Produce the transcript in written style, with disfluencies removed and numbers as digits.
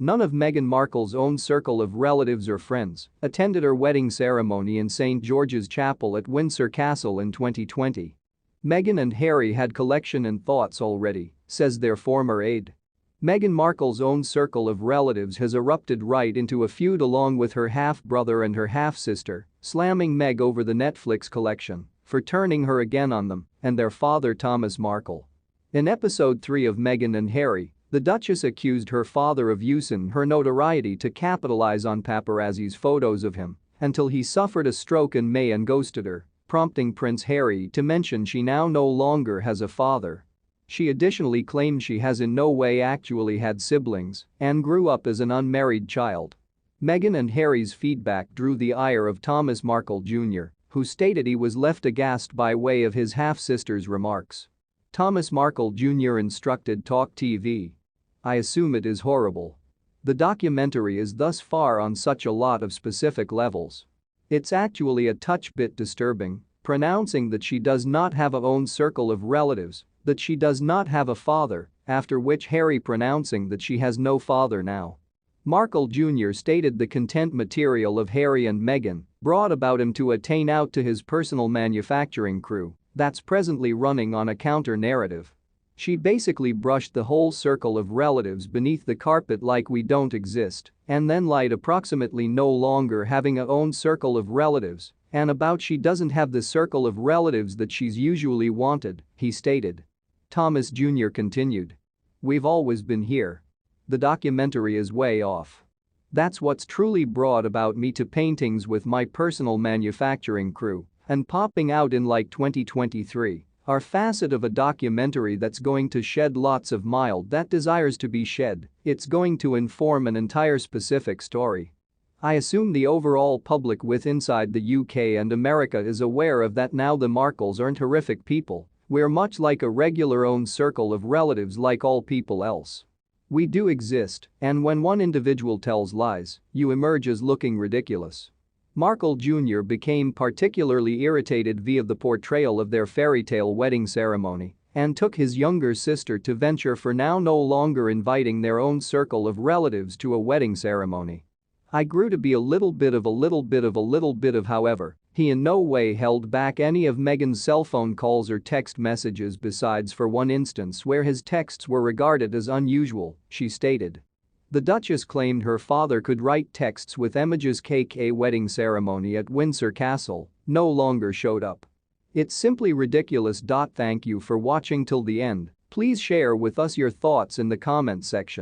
None of Meghan Markle's own circle of relatives or friends attended her wedding ceremony in St. George's Chapel at Windsor Castle in 2020. Meghan and Harry had collection and thoughts already, says their former aide. Meghan Markle's own circle of relatives has erupted right into a feud along with her half-brother and her half-sister, slamming Meg over the Netflix collection for turning her again on them and their father Thomas Markle. In episode 3 of Meghan and Harry, the Duchess accused her father of using her notoriety to capitalize on paparazzi's photos of him until he suffered a stroke in May and ghosted her, prompting Prince Harry to mention she now no longer has a father. She additionally claimed she has in no way actually had siblings and grew up as an unmarried child. Meghan and Harry's feedback drew the ire of Thomas Markle Jr., who stated he was left aghast by way of his half-sister's remarks. Thomas Markle Jr. instructed Talk TV. "I assume it is horrible. The documentary is thus far on such a lot of specific levels. It's actually a touch bit disturbing, pronouncing that she does not have a own circle of relatives, that she does not have a father, after which Harry pronouncing that she has no father now." Markle Jr. stated the content material of Harry and Meghan brought about him to attain out to his personal manufacturing crew that's presently running on a counter-narrative. "She basically brushed the whole circle of relatives beneath the carpet like we don't exist and then lied approximately no longer having a own circle of relatives and about she doesn't have the circle of relatives that she's usually wanted," he stated. Thomas Jr. continued. "We've always been here. The documentary is way off. That's what's truly brought about me to paintings with my personal manufacturing crew and popping out in like 2023 are facet of a documentary that's going to shed lots of mild that desires to be shed. It's going to inform an entire specific story. I assume the overall public with inside the UK and America is aware of that now. The Markles aren't horrific people. We're much like a regular own circle of relatives like all people else. We do exist, and when one individual tells lies, you emerge as looking ridiculous." Markle Jr. became particularly irritated via the portrayal of their fairy tale wedding ceremony and took his younger sister to venture for now no longer inviting their own circle of relatives to a wedding ceremony. "I grew to be a little bit of however, he in no way held back any of Meghan's cell phone calls or text messages besides for one instance where his texts were regarded as unusual," she stated. The Duchess claimed her father could write texts with images. A wedding ceremony at Windsor Castle no longer showed up. "It's simply ridiculous. Thank you for watching till the end. Please share with us your thoughts in the comment section.